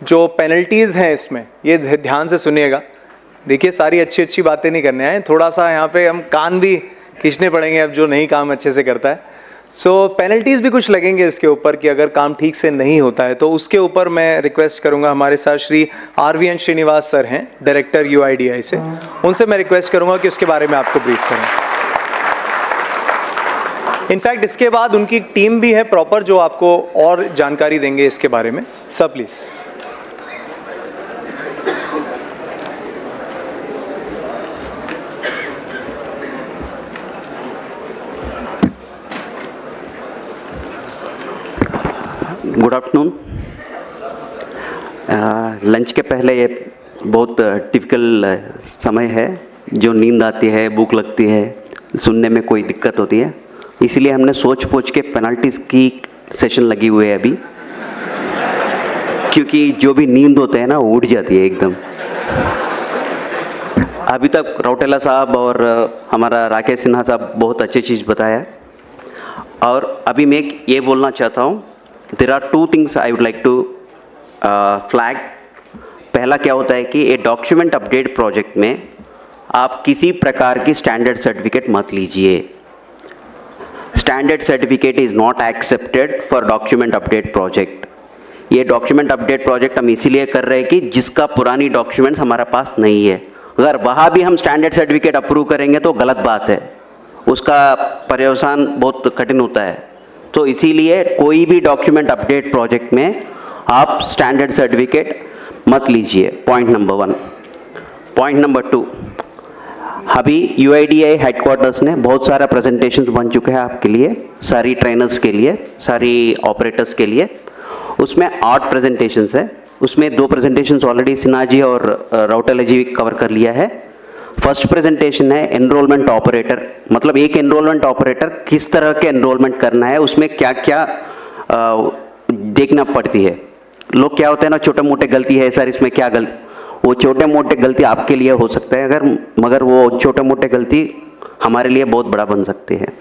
जो पेनल्टीज़ हैं इसमें, ये ध्यान से सुनिएगा। देखिए, सारी अच्छी अच्छी बातें नहीं करने आए, थोड़ा सा यहाँ पे हम कान भी खींचने पड़ेंगे अब जो नहीं काम अच्छे से करता है। सो पेनल्टीज़ भी कुछ लगेंगे इसके ऊपर कि अगर काम ठीक से नहीं होता है तो उसके ऊपर मैं रिक्वेस्ट करूँगा, हमारे साथ श्री RVN श्रीनिवास सर हैं, डायरेक्टर UIDAI से, उनसे मैं रिक्वेस्ट करूँगा कि उसके बारे में आपको ब्रीफ करें। इनफैक्ट इसके बाद उनकी टीम भी है प्रॉपर जो आपको और जानकारी देंगे इसके बारे में। Sir please. Good afternoon. Lunch के पहले ये बहुत टिपिकल समय है, जो नींद आती है, भूख लगती है, सुनने में कोई दिक्कत होती है, इसीलिए हमने सोच पोच के पेनल्टीज़ की सेशन लगी हुई है अभी, क्योंकि जो भी नींद होते हैं ना वो उड़ जाती है एकदम। अभी तक रौटेला साहब और हमारा राकेश सिन्हा साहब बहुत अच्छी चीज़ बताया, और अभी मैं ये बोलना चाहता हूँ, there are two things I would like to flag. पहला क्या होता है कि ये डॉक्यूमेंट अपडेट प्रोजेक्ट में आप किसी प्रकार की स्टैंडर्ड सर्टिफिकेट मत लीजिए। Standard certificate is not accepted for document update project. ये डॉक्यूमेंट अपडेट प्रोजेक्ट हम इसीलिए कर रहे हैं कि जिसका पुरानी डॉक्यूमेंट्स हमारे पास नहीं है, अगर वहाँ भी हम स्टैंडर्ड सर्टिफिकेट अप्रूव करेंगे तो गलत बात है, उसका पर्यवसान बहुत कठिन होता है। तो इसीलिए कोई भी डॉक्यूमेंट अपडेट प्रोजेक्ट में आप स्टैंडर्ड सर्टिफिकेट मत लीजिए, पॉइंट नंबर 1। पॉइंट नंबर 2, अभी UIDAI हेडक्वार्टर्स ने बहुत सारा प्रेजेंटेशंस बन चुके हैं आपके लिए, सारी ट्रेनर्स के लिए, सारी ऑपरेटर्स के लिए। उसमें 8 प्रेजेंटेशंस है, उसमें 2 प्रेजेंटेशंस ऑलरेडी सिन्हा जी और रौटेला जी कवर कर लिया है। फर्स्ट प्रेजेंटेशन है एनरोलमेंट ऑपरेटर, मतलब एक एनरोलमेंट ऑपरेटर किस तरह के एनरोलमेंट करना है, उसमें क्या क्या देखना पड़ती है। लोग क्या होते हैं ना, छोटे मोटे गलती है सर इसमें, क्या गलती, वो छोटे मोटे गलती आपके लिए हो सकता है मगर वो छोटे मोटे गलती हमारे लिए बहुत बड़ा बन सकते हैं।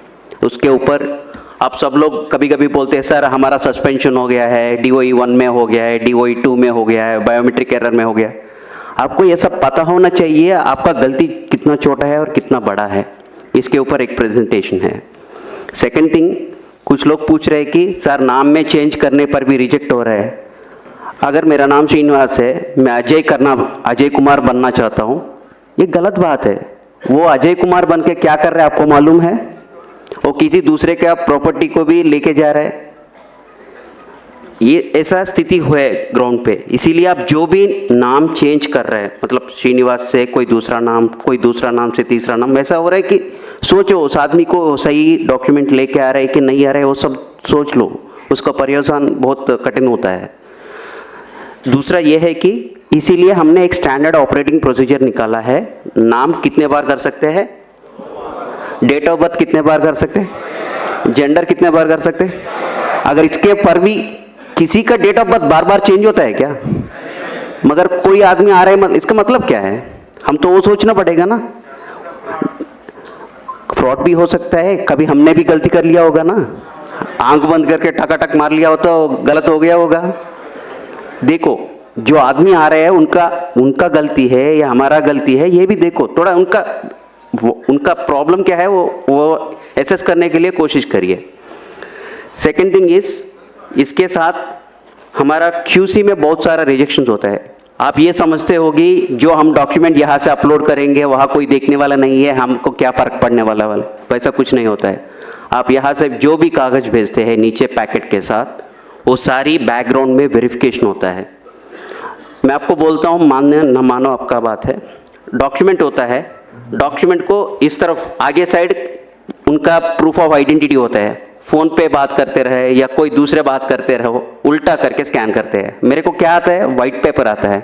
उसके ऊपर आप सब लोग कभी कभी बोलते हैं सर हमारा सस्पेंशन हो गया है, DOE 1 में हो गया है, DOE 2 में हो गया है, बायोमेट्रिक एरर में हो गया। आपको ये सब पता होना चाहिए आपका गलती कितना छोटा है और कितना बड़ा है, इसके ऊपर एक प्रेजेंटेशन है। सेकंड थिंग, कुछ लोग पूछ रहे हैं कि सर नाम में चेंज करने पर भी रिजेक्ट हो रहा है। अगर मेरा नाम श्रीनिवास है, मैं अजय कुमार बनना चाहता हूँ, ये गलत बात है। वो अजय कुमार बन के क्या कर रहे हैं आपको मालूम है? वो किसी दूसरे के प्रॉपर्टी को भी लेके जा रहा है। ये ऐसा स्थिति है ग्राउंड पे, इसीलिए आप जो भी नाम चेंज कर रहे हैं, मतलब श्रीनिवास से कोई दूसरा नाम, कोई दूसरा नाम से तीसरा नाम, ऐसा हो रहा है कि सोचो उस आदमी को सही डॉक्यूमेंट लेके आ रहा है कि नहीं आ रहा है, वो सब सोच लो, उसका पर्यवसान बहुत कठिन होता है। दूसरा ये है कि इसीलिए हमने एक स्टैंडर्ड ऑपरेटिंग प्रोसीजर निकाला है। नाम कितने बार कर सकते हैं, डेट ऑफ बर्थ कितने बार कर सकते हैं, जेंडर कितने बार कर सकते हैं। अगर इसके पर भी किसी का डेट ऑफ बर्थ बार बार चेंज होता है क्या, मगर कोई आदमी आ रहा है, इसका मतलब क्या है, हम तो वो सोचना पड़ेगा ना। फ्रॉड भी हो सकता है, कभी हमने भी गलती कर लिया होगा ना, आंख बंद करके टकाटक मार लिया हो तो गलत हो गया होगा। देखो जो आदमी आ रहे हैं उनका गलती है या हमारा गलती है, ये भी देखो थोड़ा, उनका प्रॉब्लम क्या है वो एसेस करने के लिए कोशिश करिए। सेकेंड थिंग इज, इसके साथ हमारा QC में बहुत सारा रिजेक्शन होता है। आप ये समझते होगी जो हम डॉक्यूमेंट यहाँ से अपलोड करेंगे वहाँ कोई देखने वाला नहीं है, हमको क्या फ़र्क पड़ने वाला वैसा कुछ नहीं होता है। आप यहाँ से जो भी कागज़ भेजते हैं नीचे पैकेट के साथ, वो सारी बैकग्राउंड में वेरिफिकेशन होता है। मैं आपको बोलता हूँ, मानने न मानो आपका बात है, डॉक्यूमेंट होता है, डॉक्यूमेंट को इस तरफ आगे साइड उनका प्रूफ ऑफ आइडेंटिटी होता है, फ़ोन पे बात करते रहे या कोई दूसरे बात करते रहो, उल्टा करके स्कैन करते हैं। मेरे को क्या आता है, वाइट पेपर आता है,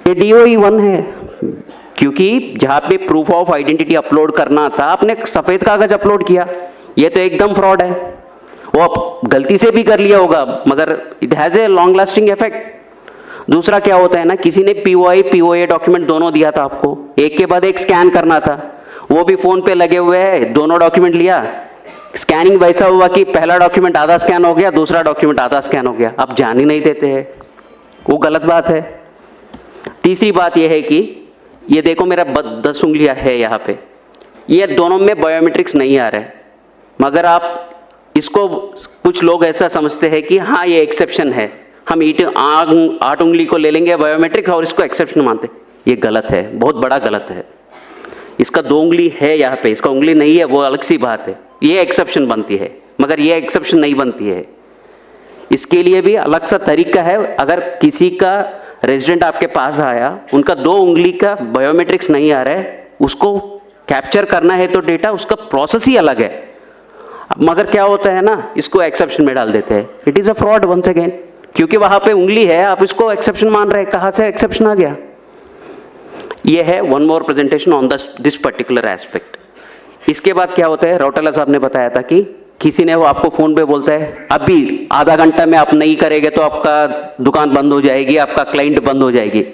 ये DOE 1 है, क्योंकि जहाँ पे प्रूफ ऑफ आइडेंटिटी अपलोड करना था आपने सफ़ेद कागज़ अपलोड किया। ये तो एकदम फ्रॉड है, वो आप गलती से भी कर लिया होगा मगर it has a long lasting effect. दूसरा क्या होता है ना, किसी ने POA डॉक्यूमेंट दोनों दिया था आपको, एक के बाद एक स्कैन करना था, वो भी फ़ोन पे लगे हुए हैं, दोनों डॉक्यूमेंट लिया, स्कैनिंग वैसा हुआ कि पहला डॉक्यूमेंट आधा स्कैन हो गया, दूसरा डॉक्यूमेंट आधा स्कैन हो गया, आप जान ही नहीं देते हैं। वो गलत बात है। तीसरी बात यह है कि ये देखो मेरा 10 उंगलियां है यहाँ पे, ये दोनों में बायोमेट्रिक्स नहीं आ रहा है, मगर आप इसको कुछ लोग ऐसा समझते हैं कि हाँ ये एक्सेप्शन है, हम 8 उंगली को ले लेंगे बायोमेट्रिक और इसको एक्सेप्शन मानते। ये गलत है, बहुत बड़ा गलत है। इसका 2 उंगली है यहाँ पे, इसका उंगली नहीं है, वो अलग सी बात है, ये एक्सेप्शन बनती है, मगर ये एक्सेप्शन नहीं बनती है। इसके लिए भी अलग सा तरीका है। अगर किसी का रेजिडेंट आपके पास आया, उनका 2 उंगली का बायोमेट्रिक्स नहीं आ रहा है, उसको कैप्चर करना है तो डेटा, उसका प्रोसेस ही अलग है। मगर क्या होता है ना, इसको एक्सेप्शन में डाल देते हैं। It is a fraud once again, क्योंकि वहाँ पे उंगली है, आप इसको एक्सेप्शन मान रहे हैं, कहाँ से एक्सेप्शन आ गया। ये है one more presentation on this particular aspect. इसके बाद क्या होता है, रौटेला साहब ने बताया था कि किसी ने वो आपको फ़ोन पे बोलता है अभी आधा घंटा में आप नहीं करेंगे तो आपका दुकान बंद हो जाएगी, आपका क्लाइंट बंद हो जाएगी।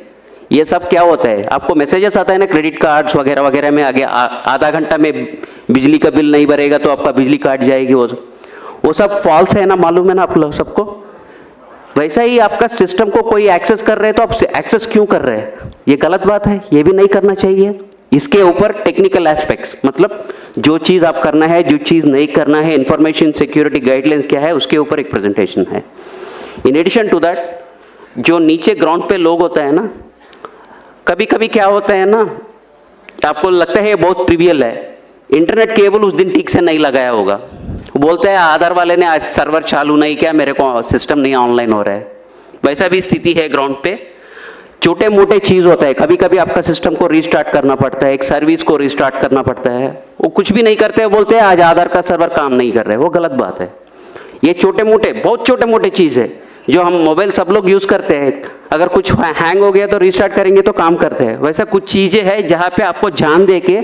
ये सब क्या होता है, आपको मैसेजेस आता है ना क्रेडिट कार्ड्स वगैरह वगैरह में, आगे आधा घंटा में बिजली का बिल नहीं भरेगा तो आपका बिजली काट जाएगी। वो सब फॉल्स है ना, मालूम है ना आप लोग सबको। वैसा ही आपका सिस्टम को कोई एक्सेस कर रहे हैं तो आप एक्सेस क्यों कर रहे हैं, ये गलत बात है, ये भी नहीं करना चाहिए। इसके ऊपर टेक्निकल एस्पेक्ट्स, मतलब जो चीज़ आप करना है, जो चीज़ नहीं करना है, इंफॉर्मेशन सिक्योरिटी गाइडलाइंस क्या है, उसके ऊपर एक प्रेजेंटेशन है। इन एडिशन टू दैट, जो नीचे ग्राउंड पे लोग होता है ना, कभी कभी क्या होता है ना, आपको लगता है ये बहुत ट्रिवियल है, इंटरनेट केबल उस दिन ठीक से नहीं लगाया होगा, वो बोलते हैं आधार वाले ने आज सर्वर चालू नहीं किया, मेरे को सिस्टम नहीं ऑनलाइन हो रहा है। वैसा भी स्थिति है ग्राउंड पे। छोटे मोटे चीज़ होता है, कभी कभी आपका सिस्टम को रीस्टार्ट करना पड़ता है, एक सर्विस को रीस्टार्ट करना पड़ता है, वो कुछ भी नहीं करते हैं, बोलते हैं आज आधार का सर्वर काम नहीं कर रहे, वो गलत बात है। ये छोटे मोटे, बहुत छोटे मोटे चीज़ है जो हम मोबाइल सब लोग यूज़ करते हैं, अगर कुछ हैंग हो गया तो रीस्टार्ट करेंगे तो काम करते हैं। वैसा कुछ चीज़ें हैं जहाँ पे आपको ध्यान दे के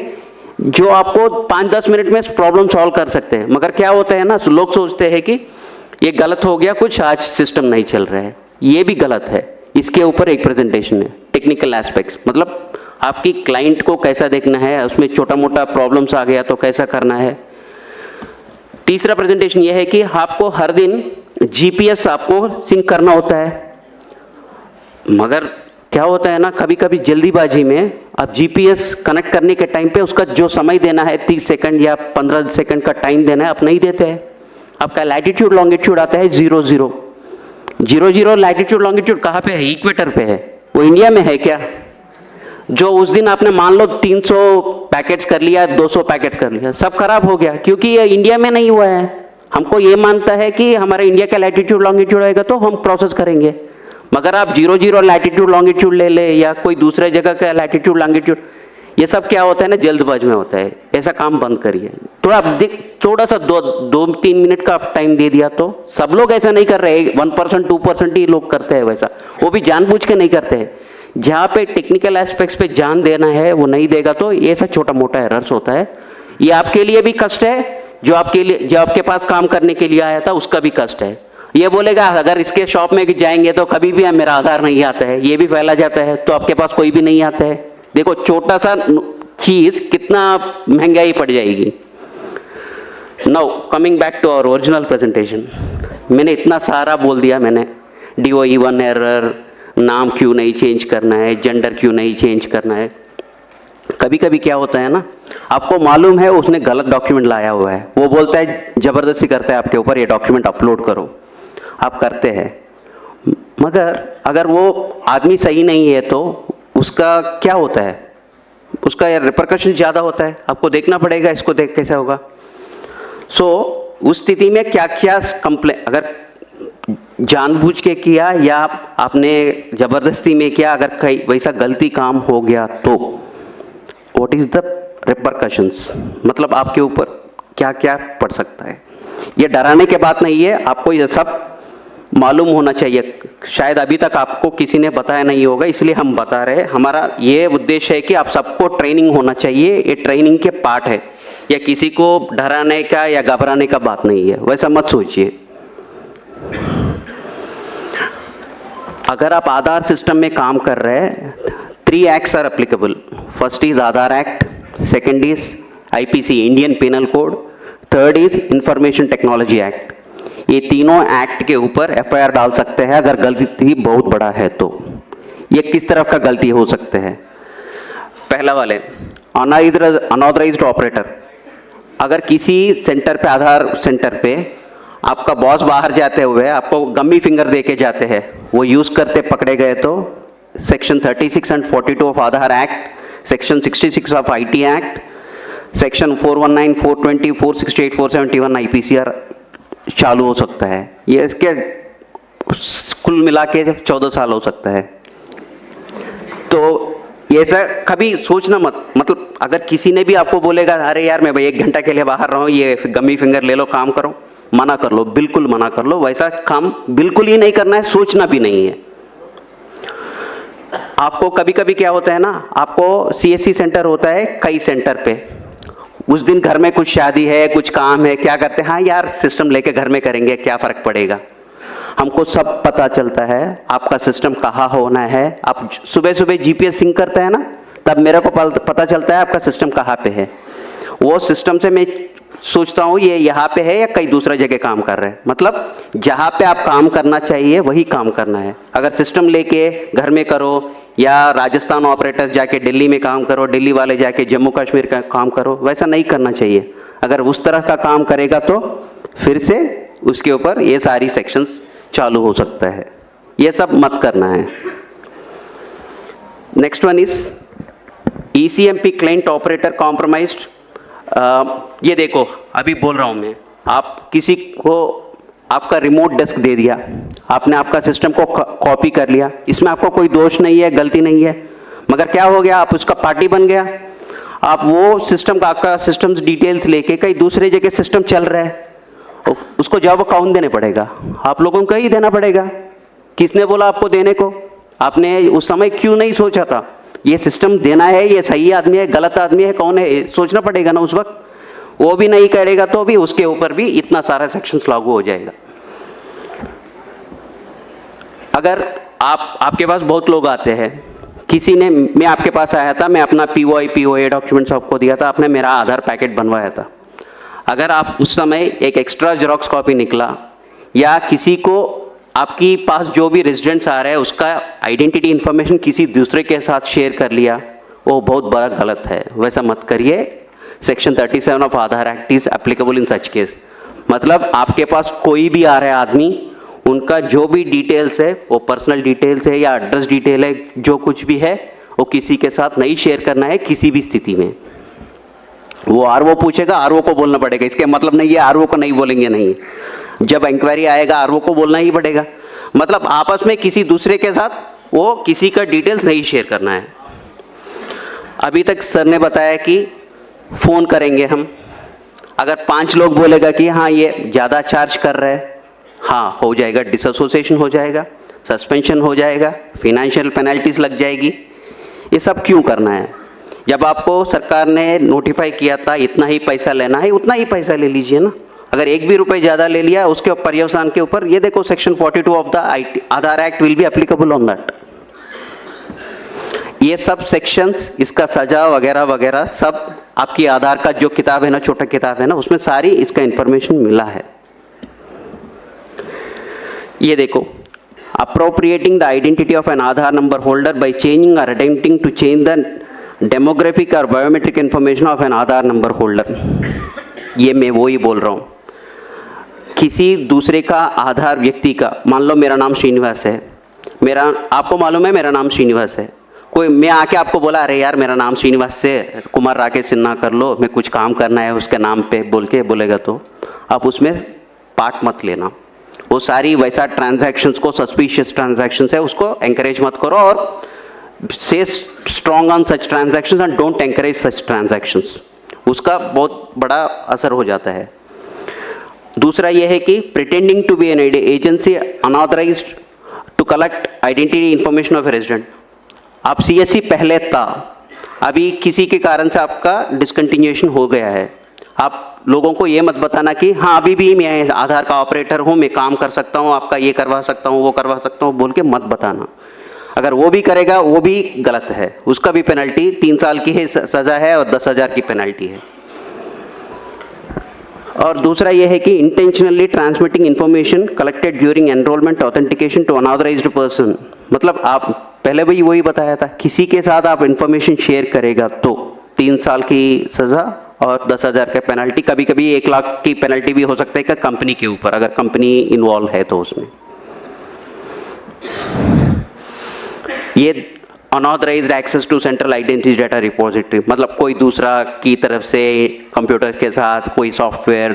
जो आपको 5-10 मिनट में प्रॉब्लम सॉल्व कर सकते हैं। मगर क्या होता है ना, लोग सोचते हैं कि ये गलत हो गया कुछ, आज सिस्टम नहीं चल रहा है, ये भी गलत है। इसके ऊपर एक प्रेजेंटेशन है, टेक्निकल एस्पेक्ट्स, मतलब आपकी क्लाइंट को कैसा देखना है, उसमें छोटा मोटा प्रॉब्लम्स आ गया तो कैसा करना है। तीसरा प्रेजेंटेशन ये है कि आपको हर दिन जीपीएस आपको सिंक करना होता है, मगर क्या होता है ना, कभी कभी जल्दीबाजी में आप जीपीएस कनेक्ट करने के टाइम पे उसका जो समय देना है 30 सेकंड या 15 सेकंड का टाइम देना है, आप नहीं देते हैं। आपका लैटिट्यूड लॉन्गिट्यूड आता है 00 लैटिट्यूड लॉन्गिट्यूड कहाँ पे है, इक्वेटर पे है, वो इंडिया में है क्या। जो उस दिन आपने मान लो 300 पैकेट्स कर लिया, 200 पैकेट्स कर लिया, सब खराब हो गया, क्योंकि ये इंडिया में नहीं हुआ है। हमको ये मानता है कि हमारा इंडिया का लैटिट्यूड लॉन्गिट्यूड आएगा तो हम प्रोसेस करेंगे, मगर आप 00 लैटिट्यूड लॉन्गिट्यूड ले ले या कोई दूसरे जगह का लैटिट्यूड लॉन्गिट्यूड, ये सब क्या होता है ना, जल्दबाज में होता है। ऐसा काम बंद करिए। थोड़ा सा 2-3 मिनट का आप टाइम दे दिया तो सब लोग ऐसा नहीं कर रहे, 1% 2% ही लोग करते हैं वैसा, वो भी जानबूझ के नहीं करते हैं। जहाँ पे टेक्निकल एस्पेक्ट्स पे ध्यान देना है वो नहीं देगा तो ये ऐसा छोटा मोटा एरर्स होता है। ये आपके लिए भी कष्ट है, जो आपके पास काम करने के लिए आया था उसका भी कष्ट है। ये बोलेगा अगर इसके शॉप में जाएंगे तो कभी भी मेरा आधार नहीं आता है, ये भी फैला जाता है तो आपके पास कोई भी नहीं आता है। देखो छोटा सा चीज कितना महंगाई पड़ जाएगी। Now coming back to our original presentation, मैंने इतना सारा बोल दिया, मैंने DOE1 एरर, नाम क्यों नहीं चेंज करना है, जेंडर क्यों नहीं चेंज करना है। कभी कभी क्या होता है ना, आपको मालूम है उसने गलत डॉक्यूमेंट लाया हुआ है, वो बोलता है ज़बरदस्ती करता है आपके ऊपर, ये डॉक्यूमेंट अपलोड करो, आप करते हैं, मगर अगर वो आदमी सही नहीं है तो उसका क्या होता है, उसका रिपरकशन ज़्यादा होता है, आपको देखना पड़ेगा इसको, देख कैसे होगा। सो उस स्थिति में क्या क्या कंप्लेन, अगर जानबूझ के किया या आपने ज़बरदस्ती में किया, अगर कहीं वैसा गलती काम हो गया तो व्हाट इज़ द रिपरकशंस, मतलब आपके ऊपर क्या क्या पड़ सकता है। ये डराने के बात नहीं है, आपको ये सब मालूम होना चाहिए। शायद अभी तक आपको किसी ने बताया नहीं होगा, इसलिए हम बता रहे हैं। हमारा ये उद्देश्य है कि आप सबको ट्रेनिंग होना चाहिए, ये ट्रेनिंग के पार्ट है, या किसी को डराने का या घबराने का बात नहीं है, वैसा मत सोचिए। अगर आप आधार सिस्टम में काम कर रहे हैं, 3 acts are applicable. First is Aadhaar act, second is IPC Indian penal code, third is information technology act. ये तीनों एक्ट के ऊपर एफआईआर डाल सकते हैं अगर गलती बहुत बड़ा है तो। ये किस तरफ का गलती हो सकते हैं? पहला वाले अनऑथराइज्ड ऑपरेटर, अगर किसी सेंटर पे, आधार सेंटर पे आपका बॉस बाहर जाते हुए आपको गम्मी फिंगर दे के जाते हैं, वो यूज करते पकड़े गए तो section 36 and 42 of Aadhaar act, section 66 of IT act, section 419, 420, 468, 471 आईपीसीआर चालू हो सकता है। ये इसके कुल मिला के 14 साल हो सकता है। तो ये सर कभी सोचना मत, मतलब अगर किसी ने भी आपको बोलेगा अरे यार मैं भाई 1 घंटा के लिए बाहर रहा हूँ, ये गम्मी फिंगर ले लो, काम करो, मना कर लो, बिल्कुल मना कर लो। वैसा काम बिल्कुल ही नहीं करना है, सोचना भी नहीं है। आपको कभी कभी क्या होता है ना, आपको सीएससी सेंटर होता है कई सेंटर पे, उस दिन घर में कुछ शादी है, कुछ काम है, क्या करते हैं, हाँ यार सिस्टम लेके घर में करेंगे, क्या फ़र्क पड़ेगा। हमको सब पता चलता है आपका सिस्टम कहाँ होना है। आप सुबह सुबह जीपीएस सिंक करते हैं ना, तब मेरे को पता चलता है आपका सिस्टम कहाँ पे है। वो सिस्टम से मैं सोचता हूँ ये यहाँ पे है या कहीं दूसरा जगह काम कर रहे हैं। मतलब जहाँ पे आप काम करना चाहिए वही काम करना है। अगर सिस्टम लेके घर में करो या राजस्थान ऑपरेटर जाके दिल्ली में काम करो, दिल्ली वाले जाके जम्मू कश्मीर का काम करो, वैसा नहीं करना चाहिए। अगर उस तरह का काम करेगा तो फिर से उसके ऊपर ये सारी सेक्शंस चालू हो सकता है। ये सब मत करना है। Next one is ECMP client operator compromised. ये देखो अभी बोल रहा हूँ मैं, आप किसी को आपका रिमोट डेस्क दे दिया, आपने आपका सिस्टम को कॉपी कर लिया, इसमें आपको कोई दोष नहीं है, गलती नहीं है, मगर क्या हो गया, आप उसका पार्टी बन गया। आप वो सिस्टम का, आपका सिस्टम्स डिटेल्स लेके कहीं दूसरे जगह सिस्टम चल रहा है, उसको जवाब कौन देने पड़ेगा? आप लोगों को ही देना पड़ेगा। किसने बोला आपको देने को? आपने उस समय क्यों नहीं सोचा था ये सिस्टम देना है, ये सही आदमी है, गलत आदमी है, कौन है, सोचना पड़ेगा ना उस वक्त। वो भी नहीं करेगा तो भी उसके ऊपर भी इतना सारा सेक्शंस लागू हो जाएगा। अगर आपके पास बहुत लोग आते हैं, किसी ने, मैं आपके पास आया था, मैं अपना POA डॉक्यूमेंट्स आपको दिया था, आपने मेरा आधार पैकेट बनवाया था। अगर आप उस समय एक एक्स्ट्रा जेरोक्स कॉपी निकला या किसी को आपकी पास जो भी रेजिडेंट्स आ रहे हैं उसका आइडेंटिटी इंफॉर्मेशन किसी दूसरे के साथ शेयर कर लिया, वो बहुत बड़ा गलत है, वैसा मत करिए। Section 37 of Aadhaar act is applicable in such case. मतलब आपके पास कोई भी आ रहा है आदमी, उनका जो भी डिटेल्स है, वो पर्सनल डिटेल्स है या एड्रेस डिटेल है, जो कुछ भी है वो किसी के साथ नहीं शेयर करना है किसी भी स्थिति में। वो आरओ पूछेगा, आरओ को बोलना पड़ेगा, इसके मतलब नहीं है आरओ को नहीं बोलेंगे, नहीं, जब इंक्वायरी आएगा आरओ को बोलना ही पड़ेगा। मतलब आपस में किसी दूसरे के साथ वो किसी का डिटेल्स नहीं शेयर करना है। अभी तक सर ने बताया कि फ़ोन करेंगे हम, अगर 5 लोग बोलेगा कि हाँ ये ज़्यादा चार्ज कर रहे हैं, हाँ हो जाएगा, डिसएसोसिएशन हो जाएगा, सस्पेंशन हो जाएगा, फिनेंशियल पेनल्टीज लग जाएगी। ये सब क्यों करना है? जब आपको सरकार ने नोटिफाई किया था इतना ही पैसा लेना है, उतना ही पैसा ले लीजिए ना। अगर 1 भी रुपये ज़्यादा ले लिया उसके पर्यवसान के ऊपर, ये देखो section 42 of the Aadhaar act will be applicable on that. ये सब सेक्शंस, इसका सजा वगैरह वगैरह सब आपकी आधार का जो किताब है ना, छोटा किताब है ना, उसमें सारी इसका इंफॉर्मेशन मिला है। ये देखो, appropriating the identity of an Aadhaar number holder by changing or attempting to change the demographic or biometric information of an Aadhaar number holder। ये मैं वो ही बोल रहा हूँ, किसी दूसरे का आधार व्यक्ति का, मान लो मेरा नाम श्रीनिवास है, आपको मालूम है मेरा नाम श्रीनिवास है, कोई मैं आके आपको बोला अरे यार मेरा नाम श्रीनिवास से कुमार राकेश सिन्हा कर लो, मैं कुछ काम करना है उसके नाम पे बोल के बोलेगा, तो आप उसमें पार्ट मत लेना। वो सारी वैसा ट्रांजैक्शंस को, सस्पिशियस ट्रांजैक्शंस है, उसको एंकरेज मत करो और से strong on such transactions and don't encourage such transactions, उसका बहुत बड़ा असर हो जाता है। दूसरा यह है कि pretending to be an agency unauthorised to collect identity information of resident. आप सीएससी पहले था, अभी किसी के कारण से आपका डिसकंटिन्यूएशन हो गया है, आप लोगों को ये मत बताना कि हाँ अभी भी मैं आधार का ऑपरेटर हूँ, मैं काम कर सकता हूँ, आपका ये करवा सकता हूँ, वो करवा सकता हूँ बोल के मत बताना। अगर वो भी करेगा वो भी गलत है, उसका भी पेनल्टी 3 साल की है सज़ा है और 10,000 की पेनल्टी है। और दूसरा ये है कि intentionally transmitting information collected during enrolment authentication to unauthorised person, मतलब आप पहले भी वही बताया था, किसी के साथ आप इन्फॉर्मेशन शेयर करेगा तो 3 साल की सज़ा और 10,000 का पेनल्टी, कभी कभी 1 लाख की पेनल्टी भी हो सकता है कि कंपनी के ऊपर, अगर कंपनी इन्वॉल्व है तो उसमें। ये unauthorised access to central identity data repository, मतलब कोई दूसरा की तरफ से कंप्यूटर के साथ कोई सॉफ्टवेयर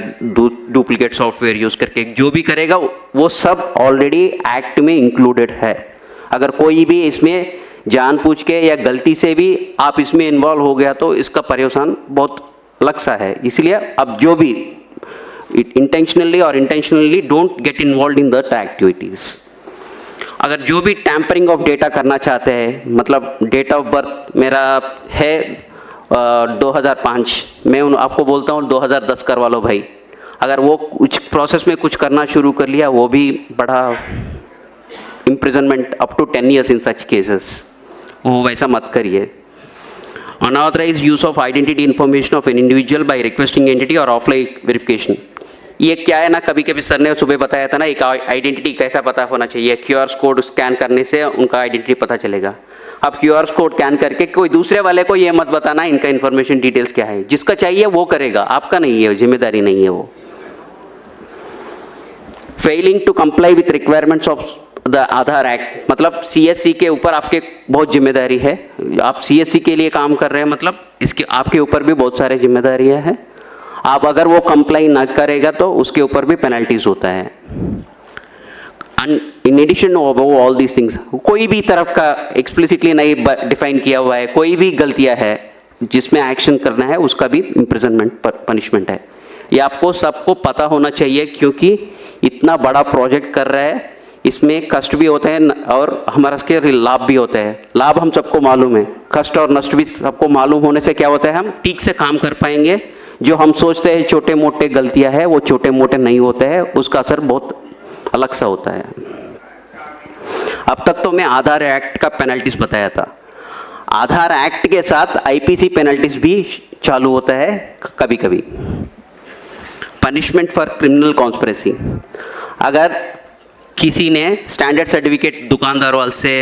डुप्लीकेट सॉफ्टवेयर यूज़ करके जो भी करेगा वो सब ऑलरेडी एक्ट में इंक्लूडेड है। अगर कोई भी इसमें जानबूझ के या गलती से भी आप इसमें इन्वॉल्व हो गया तो इसका पर्यवसान बहुत अलग सा है। इसलिए अब जो भी इंटेंशनली और intentionally don't get involve in that activities. अगर जो भी टैंपरिंग ऑफ डेटा करना चाहते हैं, मतलब डेट ऑफ बर्थ मेरा है 2005, मैं आपको बोलता हूँ 2010 करवा लो भाई, अगर वो कुछ प्रोसेस में कुछ करना शुरू कर लिया, वो भी बड़ा imprisonment up to 10 years in such cases, वो वैसा मत करिए। Unauthorized use of identity information of an individual by requesting entity or offline verification, ये क्या है ना, कभी कभी सर ने सुबह बताया था ना, एक आइडेंटिटी कैसा पता होना चाहिए, QR कोड स्कैन करने से उनका आइडेंटिटी पता चलेगा। अब QR कोड स्कैन करके कोई दूसरे वाले को ये मत बताना इनका इन्फॉर्मेशन डिटेल्स क्या है, जिसका चाहिए वो करेगा, आपका नहीं है, जिम्मेदारी नहीं है वो। Failing to comply with requirements of the Aadhaar act, मतलब CSC के ऊपर आपके बहुत जिम्मेदारी है, आप CSC के लिए काम कर रहे हैं, मतलब इसके आपके ऊपर भी बहुत सारे जिम्मेदारियां हैं। आप अगर वो कंप्लाई ना करेगा तो उसके ऊपर भी पेनल्टीज होता है। In addition all these things, कोई भी तरफ का एक्सप्लिसिटली नहीं डिफाइन किया हुआ है, कोई भी गलतियां है जिसमें एक्शन करना है उसका भी इम्प्रिजनमेंट पनिशमेंट है। ये आपको सबको पता होना चाहिए, क्योंकि इतना बड़ा प्रोजेक्ट कर रहा है, इसमें कष्ट भी होते हैं और हमारा इसके लाभ भी होते हैं। लाभ हम सबको मालूम है, कष्ट और नष्ट भी सबको मालूम होने से क्या होता है, हम ठीक से काम कर पाएंगे। जो हम सोचते हैं छोटे मोटे गलतियां हैं, वो छोटे मोटे नहीं होते हैं, उसका असर बहुत अलग सा होता है। अब तक तो मैं आधार एक्ट का पेनल्टीज बताया था, आधार एक्ट के साथ IPC पेनल्टीज भी चालू होता है कभी कभी। पनिशमेंट फॉर क्रिमिनल कॉन्स्पिरेसी, अगर किसी ने स्टैंडर्ड सर्टिफिकेट दुकानदार वाले से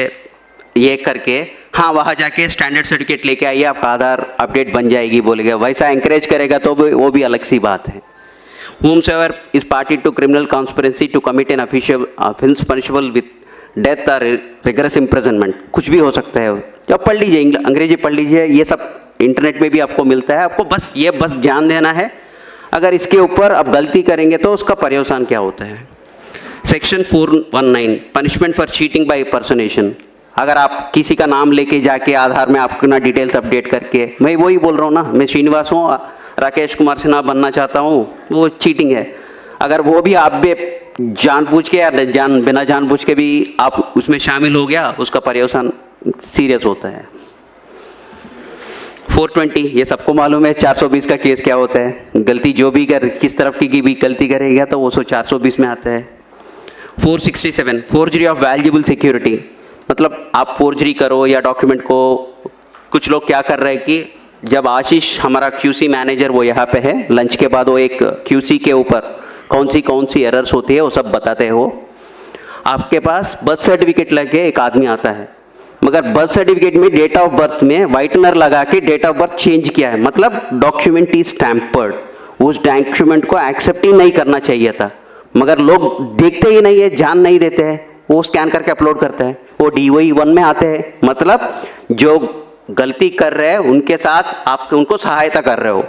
ये करके, हाँ वहाँ जाके स्टैंडर्ड सर्टिफिकेट लेके आइए आपका आधार अपडेट बन जाएगी बोलेगा, वैसा एंकरेज करेगा तो वो भी अलग सी बात है। whomsoever is party to criminal conspiracy to commit an official offense punishable with death or rigorous imprisonment, कुछ भी हो सकता है। जब पढ़ लीजिए, अंग्रेजी पढ़ लीजिए, ये सब इंटरनेट में भी आपको मिलता है, आपको बस ध्यान देना है। अगर इसके ऊपर आप गलती करेंगे तो उसका पर्यवसान क्या होता है। Section 419 punishment for cheating by personation, अगर आप किसी का नाम लेके जाके आधार में अपना डिटेल्स अपडेट करके, मैं वही बोल रहा हूँ ना, मैं श्रीनिवास हूँ, राकेश कुमार सिन्हा बनना चाहता हूँ, वो चीटिंग है। अगर वो भी आप भी जानबूझ के या बिना जानबूझ के भी आप उसमें शामिल हो गया, उसका पर्यवसान सीरियस होता है। 420 ये सबको मालूम है, 420 का केस क्या होता है, गलती जो भी किस तरफ की भी गलती करेगा तो वो 420 में आता है। 467 फोर्जरी ऑफ वैल्यूएबल सिक्योरिटी, मतलब आप फोर्जरी करो या डॉक्यूमेंट को, कुछ लोग क्या कर रहे हैं कि जब आशीष हमारा QC मैनेजर वो यहाँ पे है, लंच के बाद वो एक QC के ऊपर कौन सी एरर्स होती है वो सब बताते हैं। वो आपके पास बर्थ सर्टिफिकेट लेके एक आदमी आता है, मगर बर्थ सर्टिफिकेट में डेट ऑफ बर्थ में व्हाइटनर लगा के डेट ऑफ बर्थ चेंज किया है, मतलब डॉक्यूमेंट इज टैम्पर्ड। उस डॉक्यूमेंट को एक्सेप्ट ही नहीं करना चाहिए था, मगर लोग देखते ही नहीं है, जान नहीं देते हैं, वो स्कैन करके अपलोड करते हैं, वो DOE 1 में आते हैं। मतलब जो गलती कर रहे हैं उनके साथ आप उनको सहायता कर रहे हो,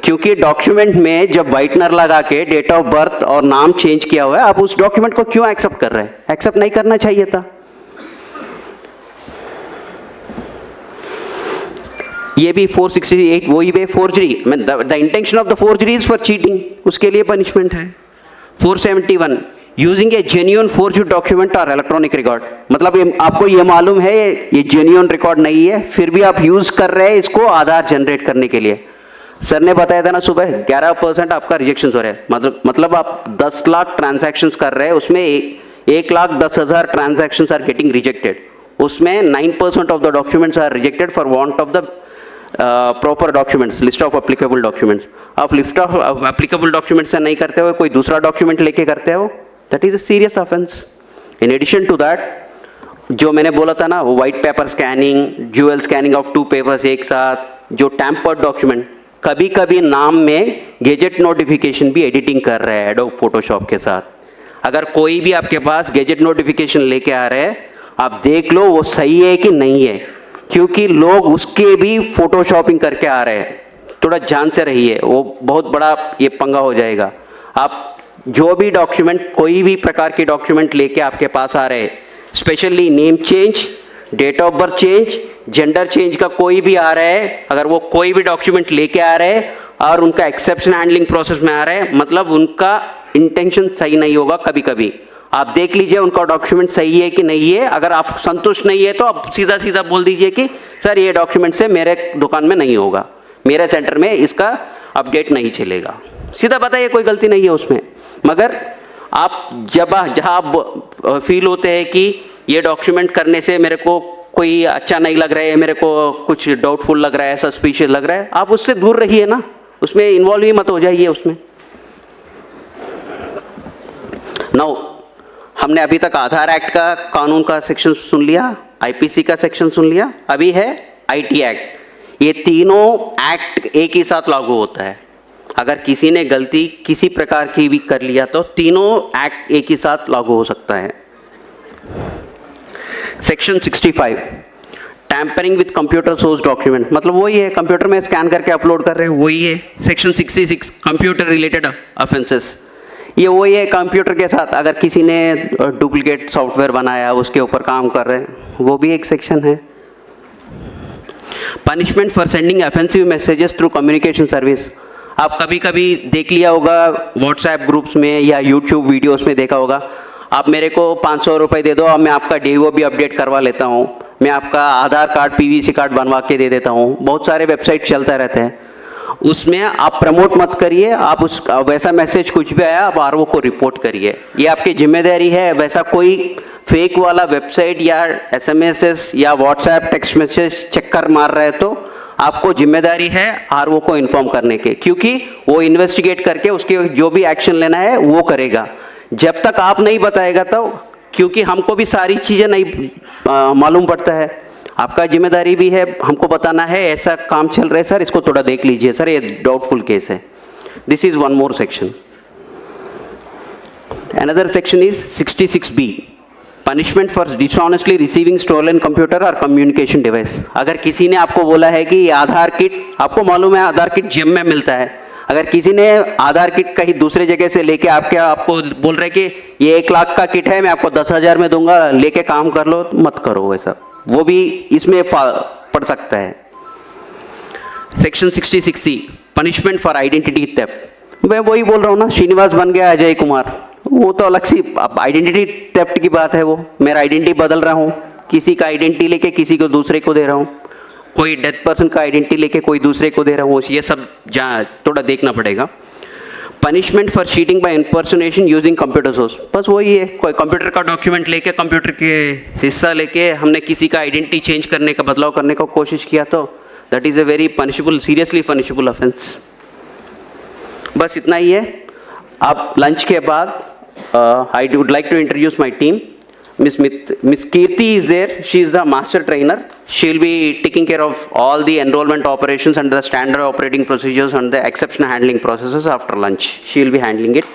क्योंकि डॉक्यूमेंट में जब व्हाइटनर लगा के डेट ऑफ बर्थ और नाम चेंज किया हुआ है, आप उस डॉक्यूमेंट को क्यों एक्सेप्ट कर रहे हैं? एक्सेप्ट नहीं करना चाहिए था। ये भी 468 वही पे forgery, the intention of the forgery is for cheating, उसके लिए पनिशमेंट है। 471 यूजिंग ए जेन्युइन फोर्ज्ड डॉक्यूमेंट और इलेक्ट्रॉनिक रिकॉर्ड, मतलब आपको ये मालूम है ये जेन्युइन रिकॉर्ड नहीं है, फिर भी आप यूज कर रहे हैं इसको आधार जनरेट करने के लिए। सर ने बताया था ना सुबह 11% आपका रिजेक्शन हो रहा है, मतलब आप 10 लाख ट्रांजैक्शंस कर रहे हैं, उसमें 1,10,000 ट्रांजैक्शंस आर गेटिंग रिजेक्टेड, उसमें 9% of the documents are rejected for want of the proper documents, list of applicable documents, आप लिस्ट ऑफ एप्लीकेबल डॉक्यूमेंट्स से नहीं करते हो, कोई दूसरा डॉक्यूमेंट लेके करते हो, that is a serious offence. In addition to that, जो मैंने बोला था ना, वो white paper scanning, dual scanning of 2 papers एक साथ, जो टैम्पर्ड डॉक्यूमेंट, कभी कभी नाम में गैजेट नोटिफिकेशन भी एडिटिंग कर रहे हैं एडोब फोटोशॉप के साथ। अगर कोई भी आपके पास गैजेट नोटिफिकेशन लेके आ रहे हैं, आप देख लो वो सही है कि नहीं है, क्योंकि लोग उसके भी फोटोशॉपिंग करके आ रहे हैं। थोड़ा ध्यान से रहिए, वो बहुत बड़ा ये पंगा हो जाएगा। आप जो भी डॉक्यूमेंट, कोई भी प्रकार के डॉक्यूमेंट लेके आपके पास आ रहे हैं, specially name change, date of birth change, gender change का कोई भी आ रहा है, अगर वो कोई भी डॉक्यूमेंट लेके आ रहे हैं और उनका एक्सेप्शन हैंडलिंग प्रोसेस में आ रहा है, मतलब उनका इंटेंशन सही नहीं होगा। कभी कभी आप देख लीजिए उनका डॉक्यूमेंट सही है कि नहीं है। अगर आप संतुष्ट नहीं है तो आप सीधा सीधा बोल दीजिए कि सर ये डॉक्यूमेंट से मेरे दुकान में नहीं होगा, मेरे सेंटर में इसका अपडेट नहीं चलेगा। सीधा बताइए, कोई गलती नहीं है उसमें। मगर आप जहाँ आप फील होते हैं कि ये डॉक्यूमेंट करने से मेरे को कोई अच्छा नहीं लग रहा है, मेरे को कुछ डाउटफुल लग रहा है, सस्पिशियस लग रहा है, आप उससे दूर रहिए ना, उसमें इन्वॉल्व ही मत हो जाइए उसमें। नाउ, हमने अभी तक आधार एक्ट का कानून का सेक्शन सुन लिया, आईपीसी का सेक्शन सुन लिया, अभी है आईटी एक्ट। ये तीनों एक्ट एक ही साथ लागू होता है। अगर किसी ने गलती किसी प्रकार की भी कर लिया तो तीनों एक्ट एक ही साथ लागू हो सकता है। Section 65, tampering with computer source document, मतलब वही है, कंप्यूटर में स्कैन करके अपलोड कर रहे हैं, वही है। सेक्शन 66, कंप्यूटर रिलेटेड ऑफेंसेस, ये वही है। कंप्यूटर के साथ अगर किसी ने डुप्लीकेट सॉफ्टवेयर बनाया, उसके ऊपर काम कर रहे हैं, वो भी एक सेक्शन है। Punishment for sending offensive messages through communication service, आप कभी कभी देख लिया होगा व्हाट्सएप ग्रुप्स में या यूट्यूब वीडियोस में देखा होगा, आप मेरे को 500 रुपये दे दो और मैं आपका DO भी अपडेट करवा लेता हूँ, मैं आपका आधार कार्ड PVC कार्ड बनवा के दे देता हूँ। बहुत सारे वेबसाइट चलते रहते हैं, उसमें आप प्रमोट मत करिए। आप उस वैसा मैसेज कुछ भी आया आप RO को रिपोर्ट करिए, ये आपकी जिम्मेदारी है। वैसा कोई फेक वाला वेबसाइट या SMS या व्हाट्सएप टेक्स्ट मैसेज चक्कर मार रहे हैं तो आपको जिम्मेदारी है RO को इन्फॉर्म करने के, क्योंकि वो इन्वेस्टिगेट करके उसके जो भी एक्शन लेना है वो करेगा। जब तक आप नहीं बताएगा तो, क्योंकि हमको भी सारी चीज़ें नहीं मालूम पड़ता है, आपका जिम्मेदारी भी है हमको बताना है ऐसा काम चल रहा है सर, इसको थोड़ा देख लीजिए सर, ये डाउटफुल केस है। This is one more section. Another section is 66B, punishment for dishonestly receiving stolen computer और कम्युनिकेशन डिवाइस। अगर किसी ने आपको बोला है कि आधार किट, आपको मालूम है आधार किट जिम में मिलता है, अगर किसी ने आधार किट कहीं दूसरे जगह से लेके आपको बोल रहे कि ये 1 लाख का किट है, मैं आपको 10,000 में दूंगा, लेके काम कर लो, मत करो वैसा, वो भी इसमें पड़ सकता है। Section 66C, punishment for identity theft. मैं वही बोल रहा हूँ ना, श्रीनिवास बन गया अजय कुमार, वो तो अलग सी आइडेंटिटी थेफ्ट की बात है। वो मेरा आइडेंटिटी बदल रहा हूँ, किसी का आइडेंटिटी लेके किसी को दूसरे को दे रहा हूँ, कोई डेथ पर्सन का आइडेंटिटी लेके कोई दूसरे को दे रहा हूँ, ये सब थोड़ा देखना पड़ेगा। Punishment for cheating by impersonation using computer source, बस वही है, कोई कंप्यूटर का डॉक्यूमेंट लेके, कंप्यूटर के हिस्सा लेके हमने किसी का आइडेंटिटी चेंज करने का, बदलाव करने का कोशिश किया तो that is a very punishable, seriously punishable offence. बस इतना ही है। अब लंच के बाद I would like to introduce my team. Miss Kirti is there. She is the master trainer. She will be taking care of all the enrollment operations and the standard operating procedures and the exception handling processes after lunch. She will be handling it.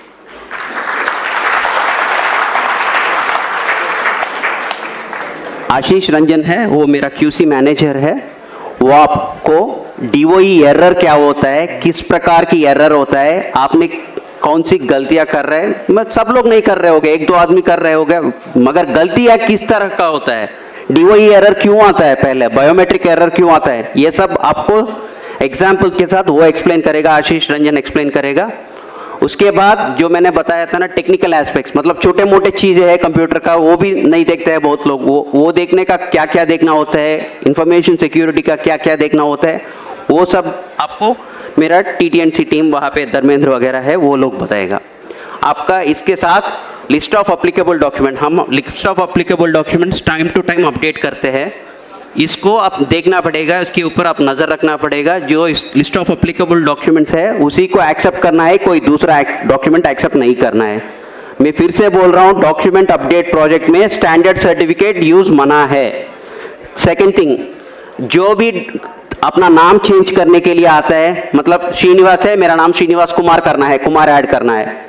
आशीष रंजन है, वो मेरा QC manager है। वो आपको DOE error क्या होता है, किस प्रकार की एरर होता है, आपने कौन सी गलतियां कर रहे हैं, मैं सब लोग नहीं कर रहे होंगे, 1-2 आदमी कर रहे होंगे, मगर गलतियां किस तरह का होता है, DOE एरर क्यों आता है, पहले बायोमेट्रिक एरर क्यों आता है, ये सब आपको एग्जाम्पल के साथ वो एक्सप्लेन करेगा, आशीष रंजन एक्सप्लेन करेगा। उसके बाद जो मैंने बताया था ना टेक्निकल एस्पेक्ट्स, मतलब छोटे मोटे चीज़ें हैं कंप्यूटर का, वो भी नहीं देखते हैं बहुत लोग, वो देखने का क्या क्या देखना होता है, इंफॉर्मेशन सिक्योरिटी का क्या क्या देखना होता है, वो सब आपको मेरा TT&C टीम वहाँ पे धर्मेंद्र वगैरह है, वो लोग बताएगा आपका। इसके साथ लिस्ट ऑफ अप्लीकेबल डॉक्यूमेंट, हम list of applicable documents time to time update करते हैं। इसको आप देखना पड़ेगा, इसके ऊपर आप नज़र रखना पड़ेगा। जो इस लिस्ट ऑफ अप्लीकेबल डॉक्यूमेंट्स है उसी को एक्सेप्ट करना है, कोई दूसरा डॉक्यूमेंट एक्सेप्ट नहीं करना है। मैं फिर से बोल रहा हूँ, डॉक्यूमेंट अपडेट प्रोजेक्ट में स्टैंडर्ड सर्टिफिकेट यूज मना है। सेकेंड थिंग, जो भी अपना नाम चेंज करने के लिए आता है, मतलब श्रीनिवास है, मेरा नाम श्रीनिवास कुमार करना है, कुमार ऐड करना है,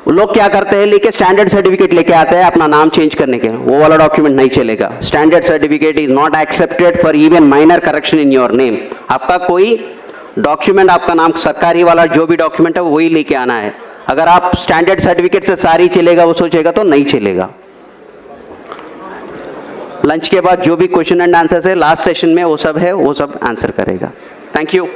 लोग क्या करते हैं, लेके स्टैंडर्ड सर्टिफिकेट लेके आते हैं अपना नाम चेंज करने के, वो वाला डॉक्यूमेंट नहीं चलेगा। Standard certificate is not accepted for even minor correction in your name. आपका कोई डॉक्यूमेंट, आपका नाम सरकारी वाला जो भी डॉक्यूमेंट है वही लेके आना है। अगर आप स्टैंडर्ड सर्टिफिकेट से सारी चलेगा वो सोचेगा तो नहीं चलेगा। लंच के बाद जो भी क्वेश्चन एंड आंसर है लास्ट सेशन में वो सब है, वो सब आंसर करेगा। Thank you.